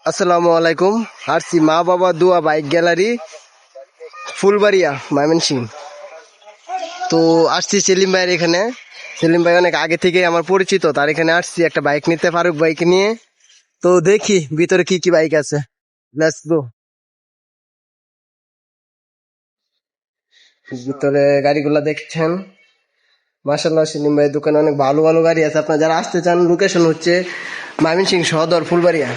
আসসালামু আলাইকুম। আসছি মা বাবা দোয়া বাইক গ্যালারি, ফুলবাড়িয়া, ময়মনসিংহ। তো আসছি সেলিম ভাইয়ের এখানে। সেলিম ভাই অনেক আগে থেকে আমার পরিচিত, তার এখানে আসছি একটা বাইক নিতে, ফারুক বাইক নিয়ে। তো দেখি ভিতরে কি কি বাইক আছে। Let's go. ভিতরে গাড়িগুলা দেখছেন, মাশাল্লাহ সেলিম ভাইয়ের দোকানে অনেক ভালো ভালো গাড়ি আছে। আপনারা যারা আসতে চান, লোকেশন হচ্ছে ময়মনসিংহ সদর, ফুলবাড়িয়া।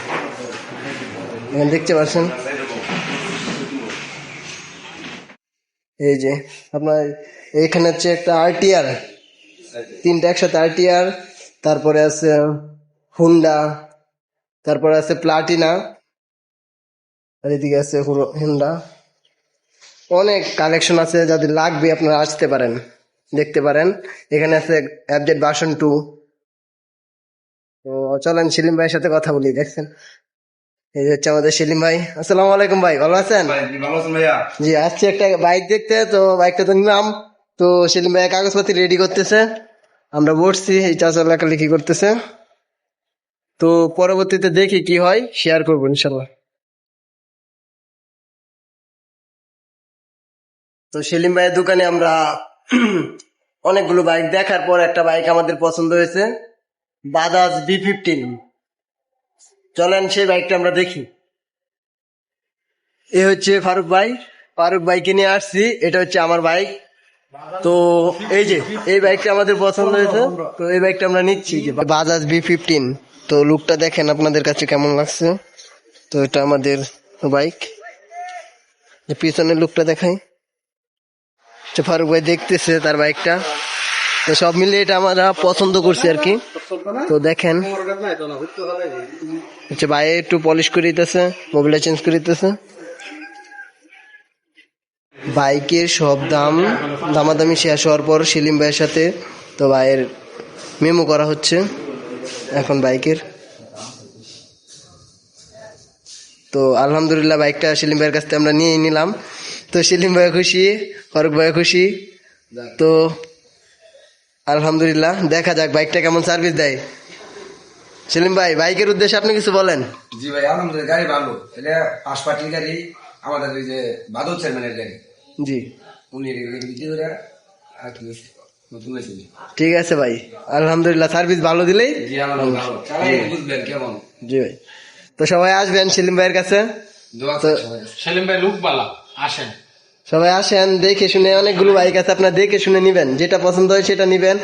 এখানে দেখতে পাচ্ছেন, এই যে আপনার এখানে হচ্ছে একটা আরটিআর, তিনটা একসাথে আরটিআর। তারপরে আছে হুন্ডা, তারপরে আছে প্লাটিনা, আর এদিকে আছে হুন্ডা। অনেক কালেকশন আছে, যাদের লাগবে আপনারা আসতে পারেন, দেখতে পারেন। এখানে আছে অ্যাপডেট ভার্সন 2। তো চলেন সেলিম ভাইয়ের সাথে কথা বলি। দেখছেন, এই যে হচ্ছে আমাদের সেলিম ভাই। আসসালামু আলাইকুম ভাই, ভালো আছেন? জি, আসছি একটা বাইক দেখতে। তো বাইকটা তো নিলাম। তো সেলিম ভাই কাগজপাতি রেডি করতেছে, আমরা বসছি, এই চাচা লেখালেখি করতেছে। তো পরবর্তীতে দেখি কি হয়, শেয়ার করবো ইনশাল্লাহ। তো সেলিম ভাইয়ের দোকানে আমরা অনেকগুলো বাইক দেখার পর একটা বাইক আমাদের পছন্দ হয়েছে, বাজাজ B15। চলেন সেই বাইকটা আমরা দেখি। এ হচ্ছে ফারুক ভাই, ফারুক ভাইকে নিয়ে আসছি, এটা হচ্ছে আমার বাইক। তো এই যে এই বাইকটা আমাদের পছন্দ হয়েছে, তো এই বাইকটা আমরা নিচ্ছি, যে বাজাজ B15। তো লুকটা দেখেন আপনাদের কাছে কেমন লাগছে। তো এটা আমাদের বাইক, পিছনের লুকটা দেখাই। ফারুক ভাই দেখতেছে তার বাইকটা। তো সব মিলিয়ে এটা আমরা পছন্দ করছি আর কি। তো দেখেন, হচ্ছে ভাই একটু পলিশ করে দিতেছে, মোবিলটা চেঞ্জ করে দিতেছে। বাইকের সব দামাদামি শেষ হওয়ার পর সেলিম ভাইয়ের সাথে তো ভাইয়ের মেমো করা হচ্ছে এখন বাইকের। তো আলহামদুলিল্লাহ বাইকটা সেলিম ভাইয়ের কাছ থেকে আমরা নিয়ে নিলাম। তো সেলিম ভাই খুশি, ফারুক ভাই খুশি। তো আলহামদুলিল্লাহ, দেখা যাক বাইকটা কেমন সার্ভিস দেয়। সেলিম ভাই, বাইকের উদ্দেশ্যে আপনি কিছু বলেন। জি ভাই, আলহামদুলিল্লাহ গাড়ি ভালো। এটা পাশপাটির গাড়ি, আমাদের ওই যে বাদল চেয়ারম্যানের গাড়ি। জি, উনি বিক্রি করে আর কি নতুন হয়েছে। ঠিক আছে ভাই, আলহামদুলিল্লাহ সার্ভিস ভালো দিলেই। জি আলহামদুলিল্লাহ ভালো। চালাই বুঝবেন কেমন। জি ভাই, তো সবাই আসবেন সেলিম ভাইয়ের কাছে। দোয়া তো চাই সবাই। সেলিম ভাই লুক বালা, আসেন। সবাই আসেন, দেখে শুনে, অনেকগুলো বাইক আছে, আপনার দেখে শুনে নিবেন, যেটা পছন্দ হয় সেটা নিবেন।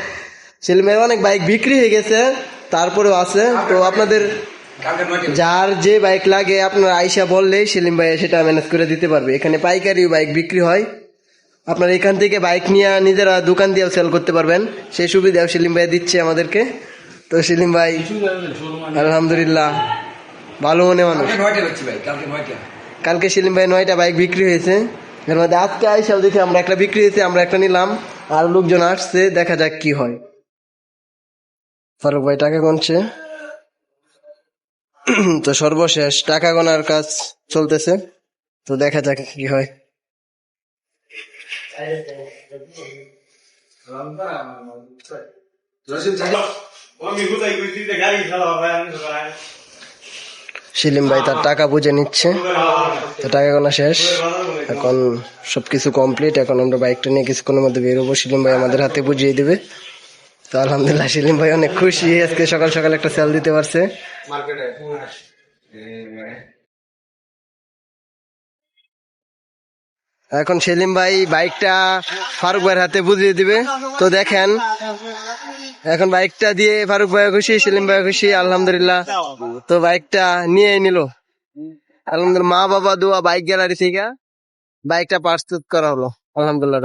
সেলিম ভাইয়ের অনেক বাইক বিক্রি হয়ে গেছে, তারপরেও আছে। তো আপনাদের কালকে মাঠে যার যে বাইক লাগে আপনার আইসা বললেই সেলিম ভাই সেটা ম্যানেজ করে দিতে পারবে। এখানে পাইকারি বাইক বিক্রি হয়, আপনার এখান থেকে বাইক নিয়ে নিজেরা দোকান দিয়েও সেল করতে পারবেন, সেই সুবিধাও সেলিম ভাই দিচ্ছে আমাদেরকে। তো সেলিম ভাই আলহামদুলিল্লাহ ভালো মনে মানুষ। কালকে 9টা হচ্ছে ভাই, কালকে 9টা। কালকে সেলিম ভাই 9টা বাইক বিক্রি হয়েছে, এর মধ্যে আজকে আইসাও দেখি আমরা একটা বিক্রি হয়েছে, আমরা একটা নিলাম, আর লোকজন আসছে, দেখা যাক কি হয়। ফারুক ভাই টাকা গুনছে। তো সর্বশেষ টাকা গোনার কাজ চলতেছে, তো দেখা যাক কি হয়। সেলিম ভাই তার টাকা বুঝে নিচ্ছে, তো টাকা গোনা শেষ, এখন সবকিছু কমপ্লিট। এখন আমরা বাইকটা নিয়ে কিছুক্ষণের মধ্যে বেরোবো, সেলিম ভাই আমাদের হাতে বুঝিয়ে দিবে। তো আলহামদুলিল্লাহ সেলিম ভাই অনেক খুশি, আজকে সকাল সকাল একটা সেল দিতে পারছে। এখন সেলিম ভাই বাইকটা ফারুক ভাইয়ের হাতে বুঝিয়ে দিবে। তো দেখেন, এখন বাইকটা দিয়ে ফারুক ভাই খুশি, সেলিম ভাই খুশি, আলহামদুলিল্লাহ। তো বাইকটা নিয়ে নিল আলহামদুলিল্লাহ, মা বাবা দোয়া বাইক গ্যালারি থেকে বাইকটা প্রস্তুত করা হলো, আলহামদুলিল্লাহ।